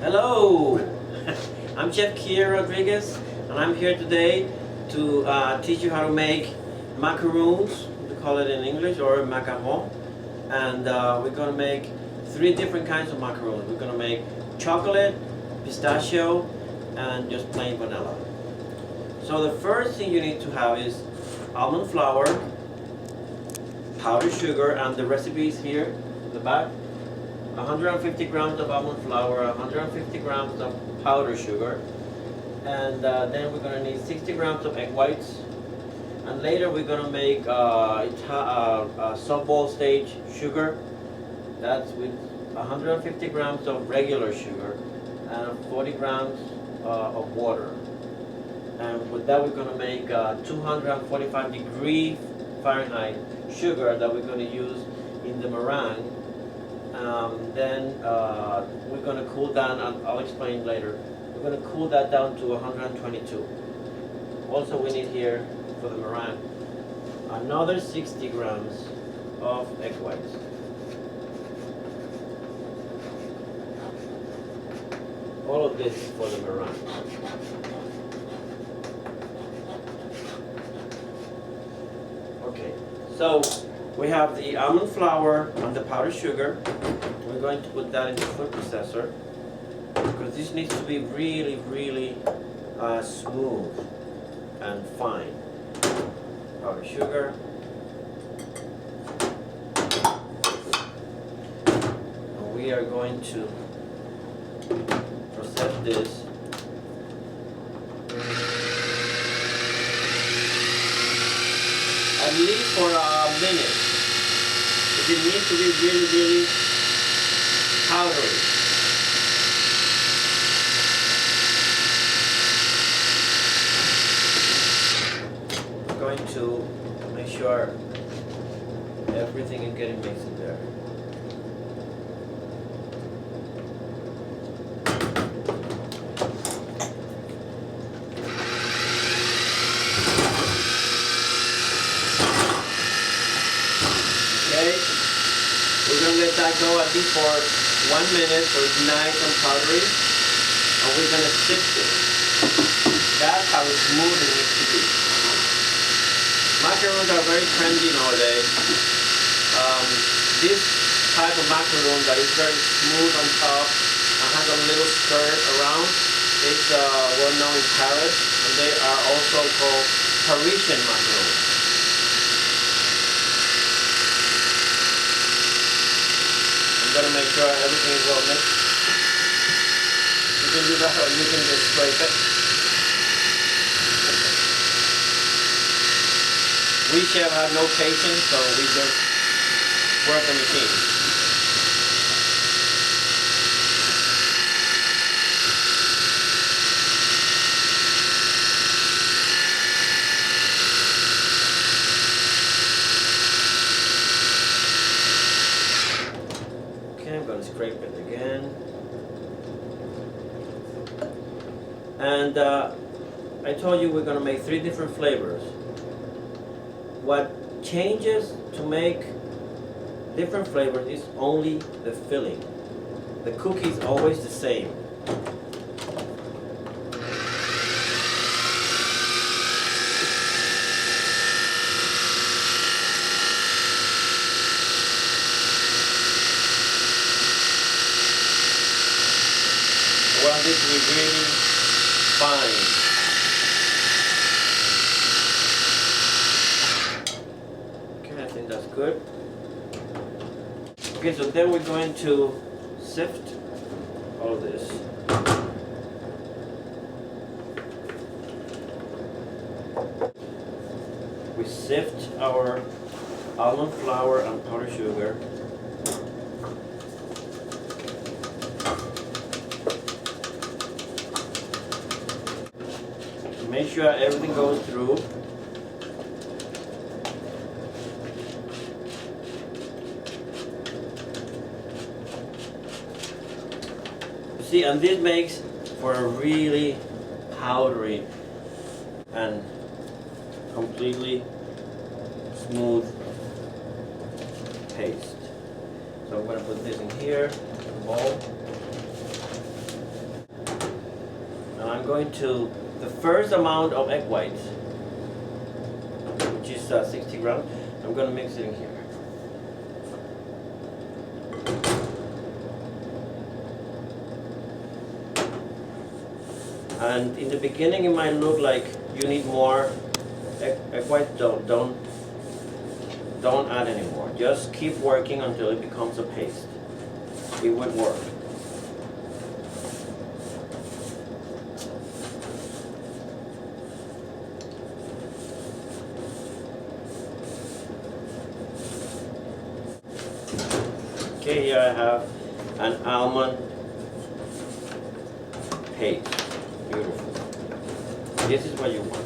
Hello, I'm Chef Kier Rodriguez, and I'm here today to teach you how to make macaroons, we call it in English, or macaron. And we're going to make three different kinds of macaroons. We're going to make chocolate, pistachio, and just plain vanilla. So the first thing you need to have is almond flour, powdered sugar, and the recipe is here in the back. 150 grams of almond flour, 150 grams of powdered sugar, and then we're going to need 60 grams of egg whites. And later we're going to make softball stage sugar. That's with 150 grams of regular sugar and 40 grams of water. And with that we're going to make 245 degree Fahrenheit sugar that we're going to use in the meringue. Then we're going to cool down, I'll explain later, we're going to cool that down to 122. Also we need here for the meringue another 60 grams of egg whites. All of this for the meringue. Okay, so we have the almond flour and the powdered sugar. We're going to put that in the food processor because this needs to be really, really smooth and fine. Powdered sugar. And we are going to process this at least for a minute. It needs to be really, really powdery. I'm going to make sure everything is getting mixed in there. We're going to let that go at least for 1 minute so it's nice and powdery, and we're going to sift it. That's how smooth it needs to be. Macarons are very trendy nowadays. This type of macaron that is very smooth on top and has a little skirt around is well known in Paris, and they are also called Parisian Macarons. I'm going to make sure everything is well mixed. You can do that or you can just scrape it. We chefs have no patience, so we just work the machine. I'm going to scrape it again. And I told you we're going to make three different flavors. What changes to make different flavors is only the filling. The cookie is always the same. I want this to be really fine. Okay, I think that's good. Okay, so then we're going to sift all this. We sift our almond flour and powdered sugar. Make sure everything goes through. See, and this makes for a really powdery and completely smooth paste. So I'm going to put this in here, in the bowl. I'm going to, the first amount of egg whites, which is 60 grams, I'm going to mix it in here. And in the beginning it might look like you need more egg white. Don't add any more. Just keep working until it becomes a paste. It would work. Okay, here I have an almond paste. Beautiful. This is what you want.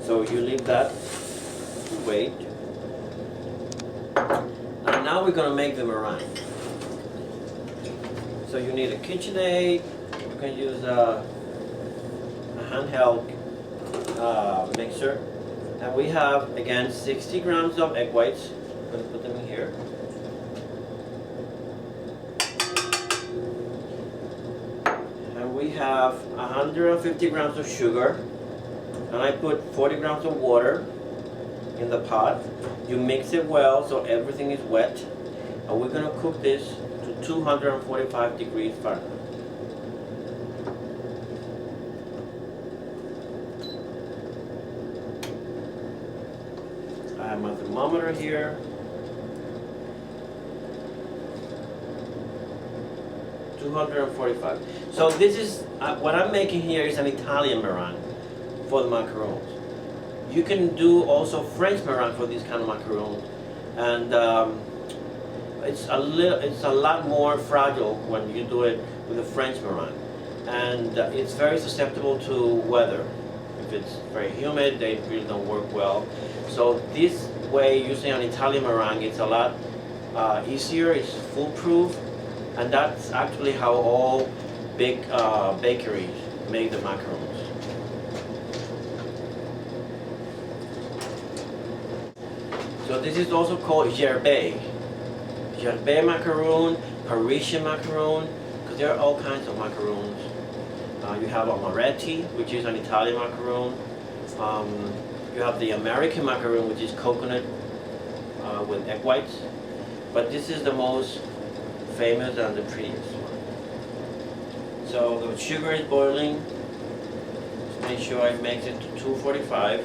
So you leave that to wait. And now we're going to make the meringue. So you need a KitchenAid. You can use a handheld mixer. And we have, again, 60 grams of egg whites. I'm going to put them in here. We have 150 grams of sugar, and I put 40 grams of water in the pot. You mix it well so everything is wet, and we're going to cook this to 245 degrees Fahrenheit. I have my thermometer here. 245. So this is, what I'm making here is an Italian meringue for the macarons. You can do also French meringue for these kind of macarons, and it's a lot more fragile when you do it with a French meringue, and it's very susceptible to weather. If it's very humid, they really don't work well. So this way, using an Italian meringue, it's a lot easier. It's foolproof. And that's actually how all big bakeries make the macarons. So this is also called gerbet. Gerbet macaron, Parisian macaron, because there are all kinds of macarons. You have amaretti, which is an Italian macaron. You have the American macaron, which is coconut with egg whites. But this is the most famous and the prettiest one. So the sugar is boiling. Just make sure I make it to 245.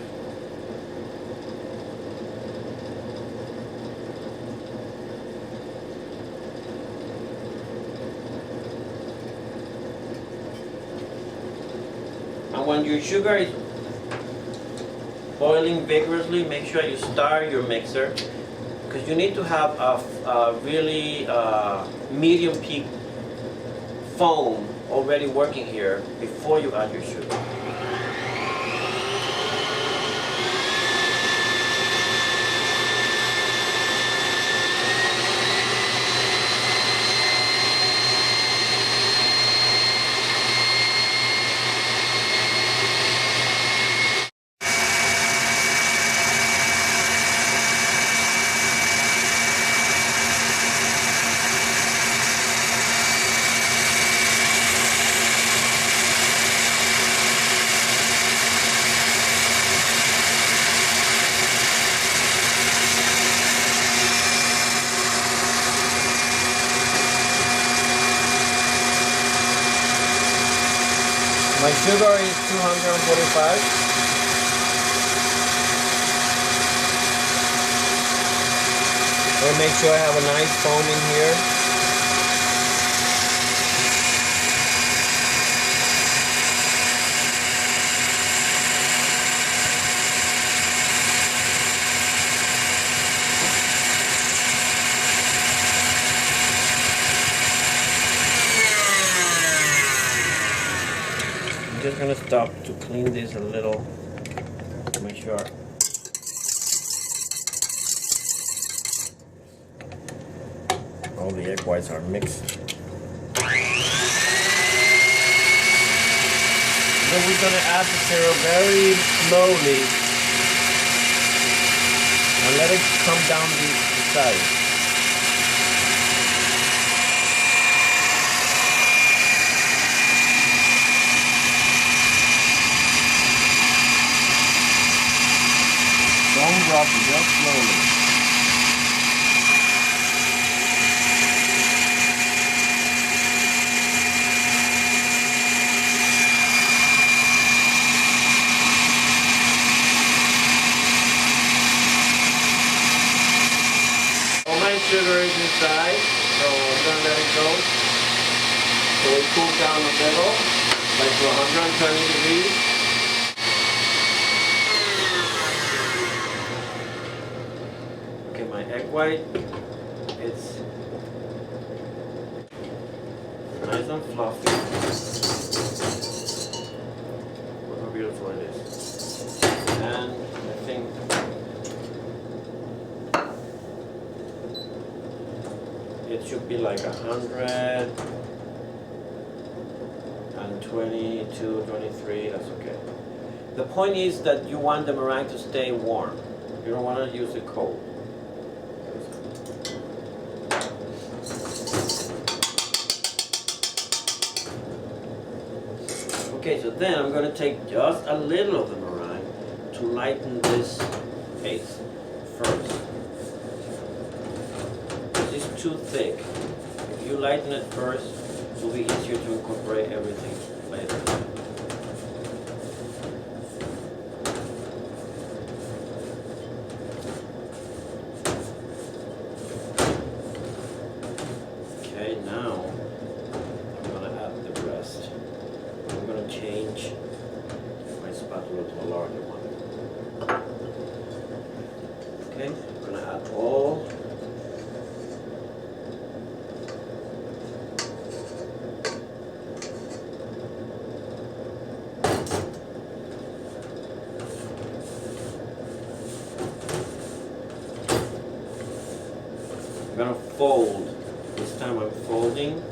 And when your sugar is boiling vigorously, make sure you start your mixer, because you need to have a really medium peak foam already working here before you add your sugar. My sugar is 245. So make sure I have a nice foam in here. I'm just gonna stop to clean this a little to make sure. All the egg whites are mixed. Then we're gonna add the syrup very slowly and let it come down the side. fluffy, just slowly. All my sugar is inside, so I'm gonna let it go. So it cools down a little, like to 120 degrees. Okay, my egg white, it's nice and fluffy. Look how beautiful it is. And I think it should be like 122, 23, that's okay. The point is that you want the meringue to stay warm. You don't want to use it cold. Okay, so then I'm going to take just a little of the meringue to lighten this paste first. This is too thick. If you lighten it first, it will be easier to incorporate everything later. Okay, now I'm going to add the rest. I'm going to change my spatula to a larger one. Okay, I'm going to add all. I'm going to fold. This time I'm folding.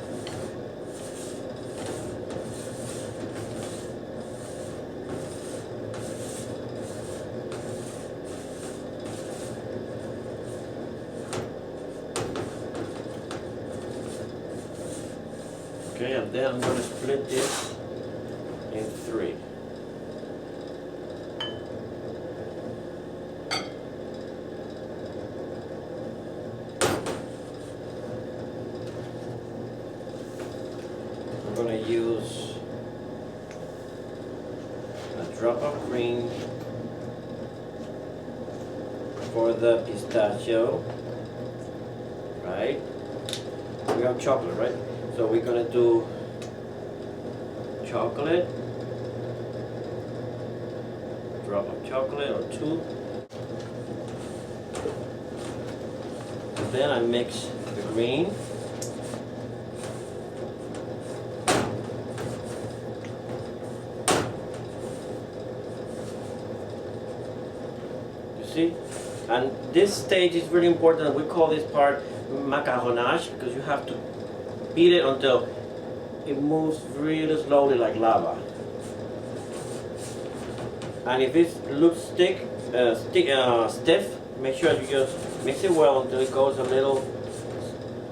Okay, and then I'm going to split this in 3. I'm going to use a drop of cream for the pistachio, right? We have chocolate, right? So we're going to do chocolate, drop of chocolate or 2. And then I mix the green. See? And this stage is really important. We call this part macaronage because you have to beat it until it moves really slowly like lava. And if it looks stiff, make sure you just mix it well until it goes a little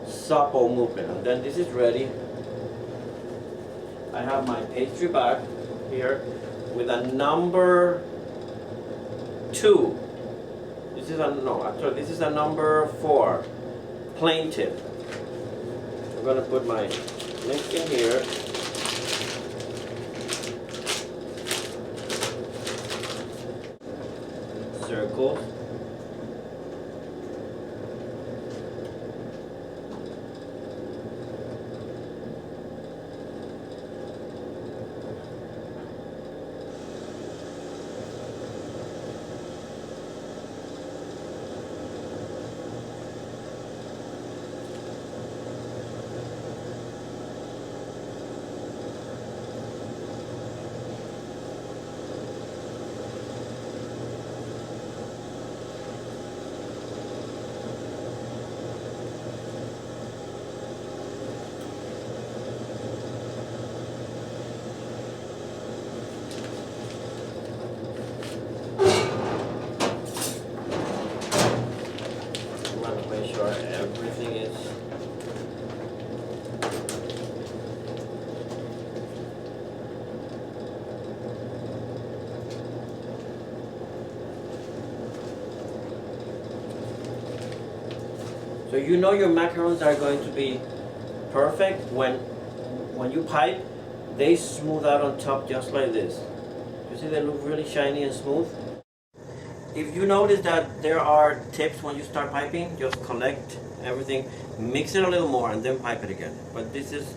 supple movement. And then this is ready. I have my pastry bag here with a number 2. This is a number 4, plain tip. I'm going to put my link in here. Circle. So you know your macarons are going to be perfect when you pipe, they smooth out on top just like this. You see they look really shiny and smooth? If you notice that there are tips when you start piping, just collect everything, mix it a little more and then pipe it again. But this is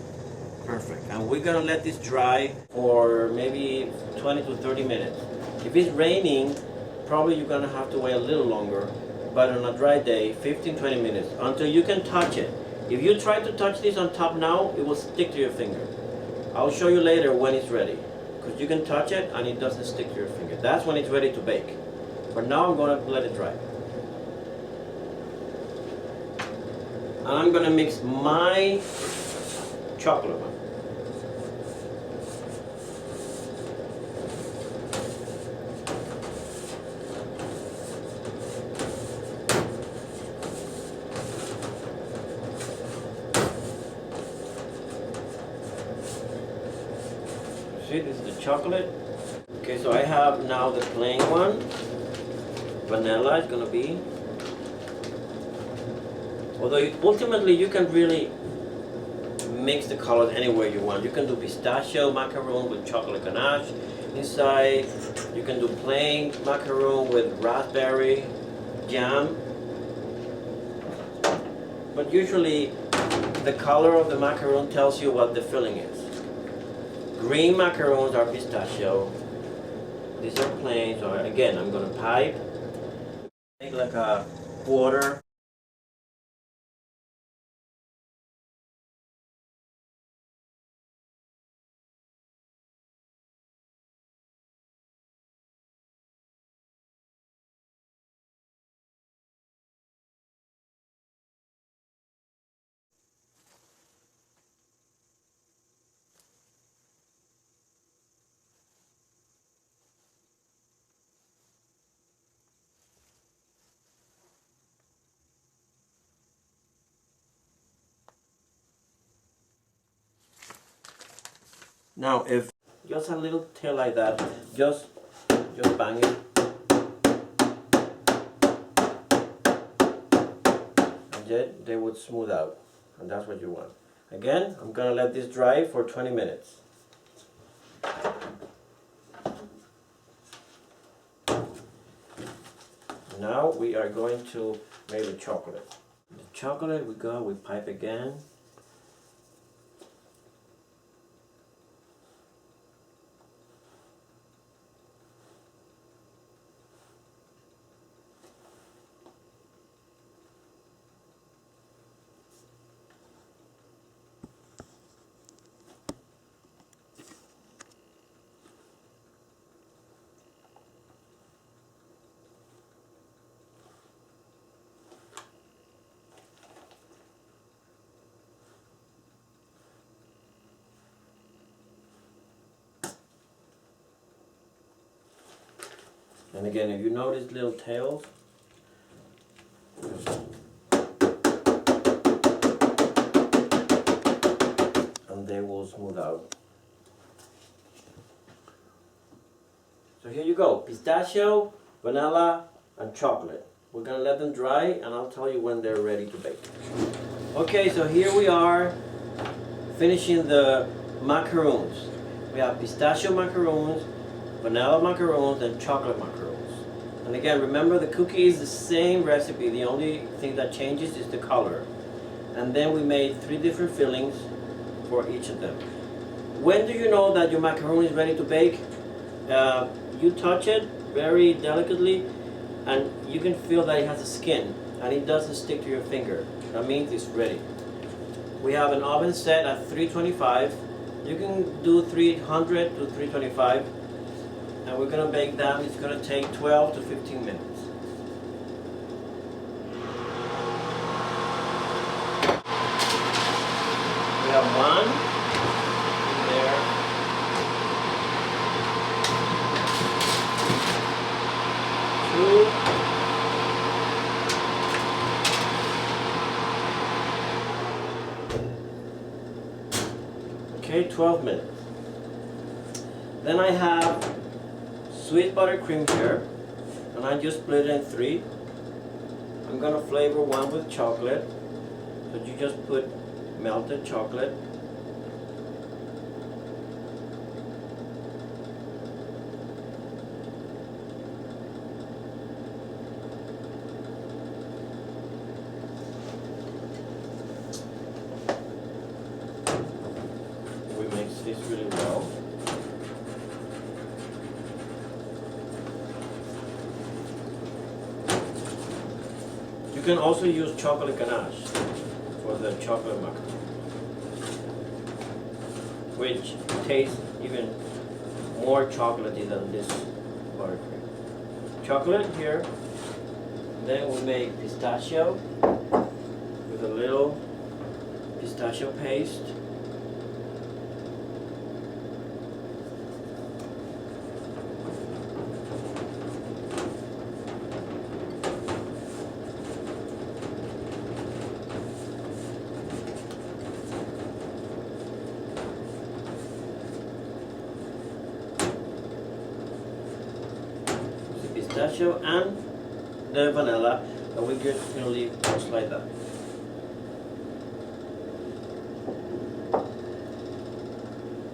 perfect. And we're gonna let this dry for maybe 20 to 30 minutes. If it's raining, probably you're gonna have to wait a little longer. But on a dry day, 15-20 minutes until you can touch it. If you try to touch this on top now, it will stick to your finger. I'll show you later when it's ready. Because you can touch it and it doesn't stick to your finger. That's when it's ready to bake. But now I'm going to let it dry. And I'm going to mix my chocolate one. See, this is the chocolate. Okay, so I have now the plain one. Vanilla is gonna be. Although ultimately you can really mix the colors anywhere you want. You can do pistachio macaron with chocolate ganache inside. You can do plain macaron with raspberry jam. But usually the color of the macaron tells you what the filling is. Green macarons are pistachio. These are plain. So again, I'm gonna pipe. Make like a quarter. Now, if just a little tail like that, just bang it, and then they would smooth out, and that's what you want. Again, I'm gonna let this dry for 20 minutes. Now we are going to make the chocolate. The chocolate we pipe again. And again, if you notice little tails, and they will smooth out. So here you go, pistachio, vanilla, and chocolate. We're gonna let them dry and I'll tell you when they're ready to bake. Okay, so here we are finishing the macarons. We have pistachio macarons, vanilla macarons, and chocolate macarons. And again, remember the cookie is the same recipe. The only thing that changes is the color. And then we made 3 different fillings for each of them. When do you know that your macaron is ready to bake? You touch it very delicately and you can feel that it has a skin and it doesn't stick to your finger. That means it's ready. We have an oven set at 325. You can do 300 to 325. And we're going to bake them. It's going to take 12 to 15 minutes. We have one in there. Two. Okay, 12 minutes. Then I have sweet buttercream here, and I just split it in 3. I'm gonna flavor one with chocolate, but you just put melted chocolate. We mix this really well. You can also use chocolate ganache for the chocolate macaron, which tastes even more chocolatey than this buttercream. Chocolate here, then we make pistachio with a little pistachio paste. Pistachio and the vanilla, and we're just going to leave just like that.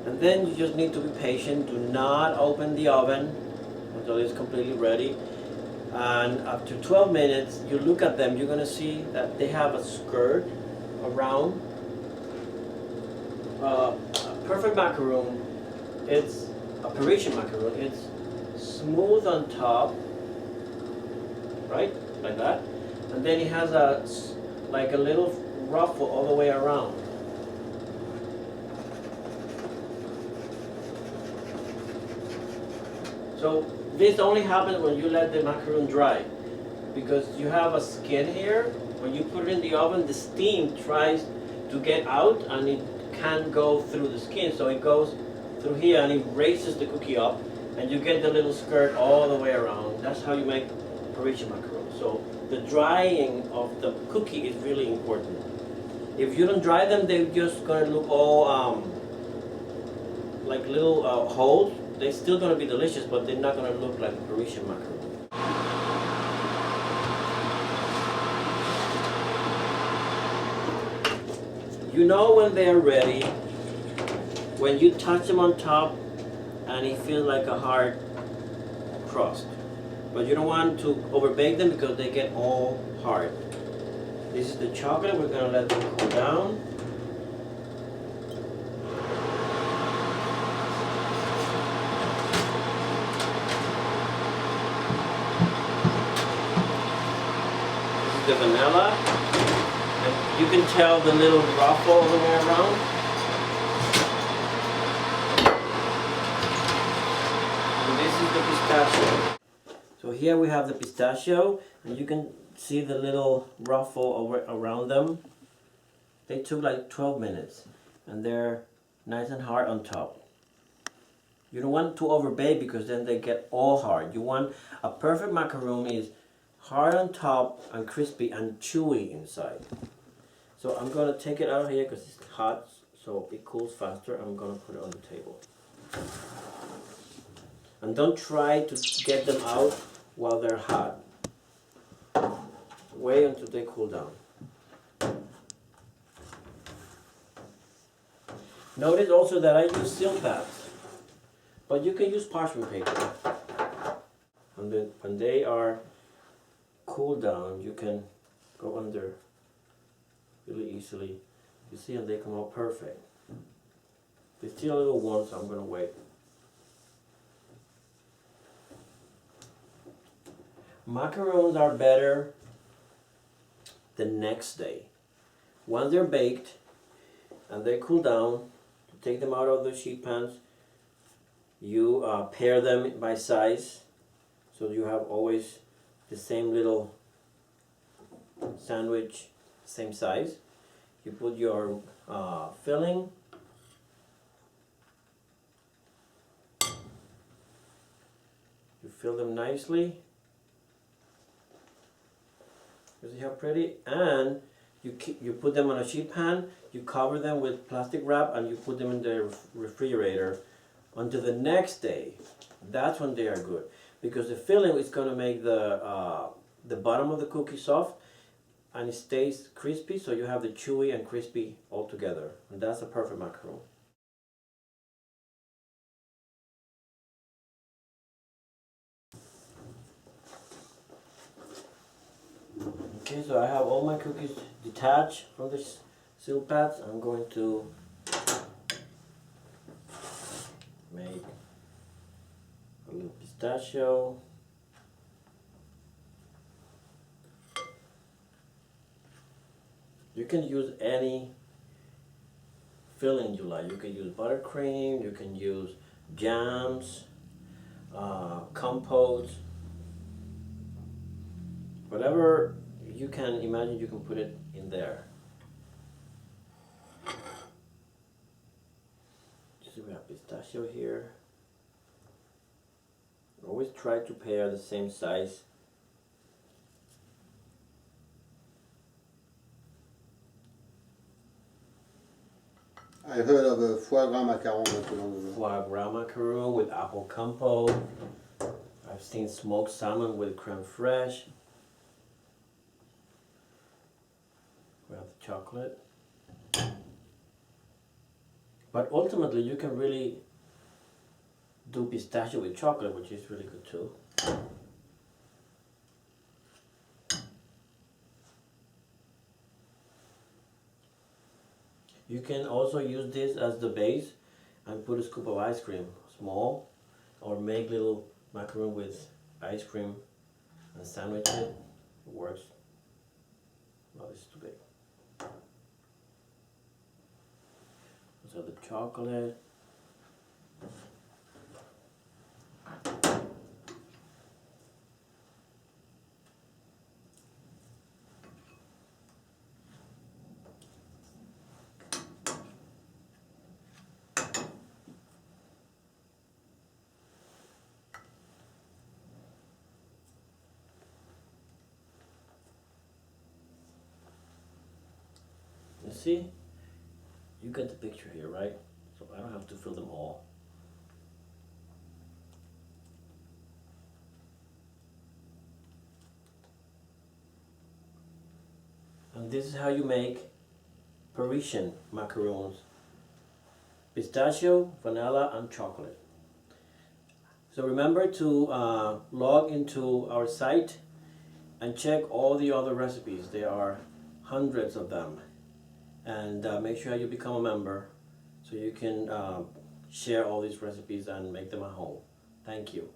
And then you just need to be patient. Do not open the oven until it's completely ready. And after 12 minutes, you look at them, you're going to see that they have a skirt around. A perfect macaron, it's a Parisian macaron. It's smooth on top, right, like that, and then it has like a little ruffle all the way around. So this only happens when you let the macaron dry, because you have a skin here. When you put it in the oven, the steam tries to get out and it can't go through the skin, so it goes through here and it raises the cookie up, and you get the little skirt all the way around. That's how you make Parisian macarons. So the drying of the cookie is really important. If you don't dry them, they're just going to look all like little holes. They're still going to be delicious, but they're not going to look like Parisian macaron. You know when they're ready, when you touch them on top and it feels like a hard crust. But you don't want to overbake them because they get all hard. This is the chocolate. We're going to let them cool down. This is the vanilla. And you can tell the little ruffle all the way around. The pistachio. So here we have the pistachio, and you can see the little ruffle around them. They took like 12 minutes, and they're nice and hard on top. You don't want to overbake because then they get all hard. You want a perfect macaron is hard on top and crispy and chewy inside. So I'm going to take it out of here because it's hot, so it cools faster. I'm going to put it on the table. And don't try to get them out while they're hot. Wait until they cool down. Notice also that I use silk pads, but you can use parchment paper. And then when they are cooled down, you can go under really easily. You see how they come out perfect. They're still a little warm, so I'm going to wait. Macarons are better the next day. Once they're baked and they cool down, you take them out of the sheet pans. You pair them by size, so you have always the same little sandwich, same size. You put your filling. You fill them nicely. You see how pretty? And you put them on a sheet pan, you cover them with plastic wrap, and you put them in the refrigerator until the next day. That's when they are good, because the filling is going to make the bottom of the cookie soft, and it stays crispy, so you have the chewy and crispy all together, and that's a perfect macaron. Okay, so I have all my cookies detached from the seal pads. I'm going to make a little pistachio. You can use any filling you like. You can use buttercream, you can use jams, compotes, whatever you can imagine, you can put it in there. You see we have pistachio here. Always try to pair the same size. I've heard of a foie gras macaron not too long ago. Foie gras macaron with apple compote. I've seen smoked salmon with creme fraiche. We have the chocolate. But ultimately you can really do pistachio with chocolate, which is really good too. You can also use this as the base and put a scoop of ice cream, small, or make little macaron with ice cream and sandwich it. It works. No, this is too big. So the chocolate. You see? You get the picture here, right? So I don't have to fill them all. And this is how you make Parisian macarons. Pistachio, vanilla, and chocolate. So remember to log into our site and check all the other recipes. There are hundreds of them. And make sure you become a member so you can share all these recipes and make them at home. Thank you.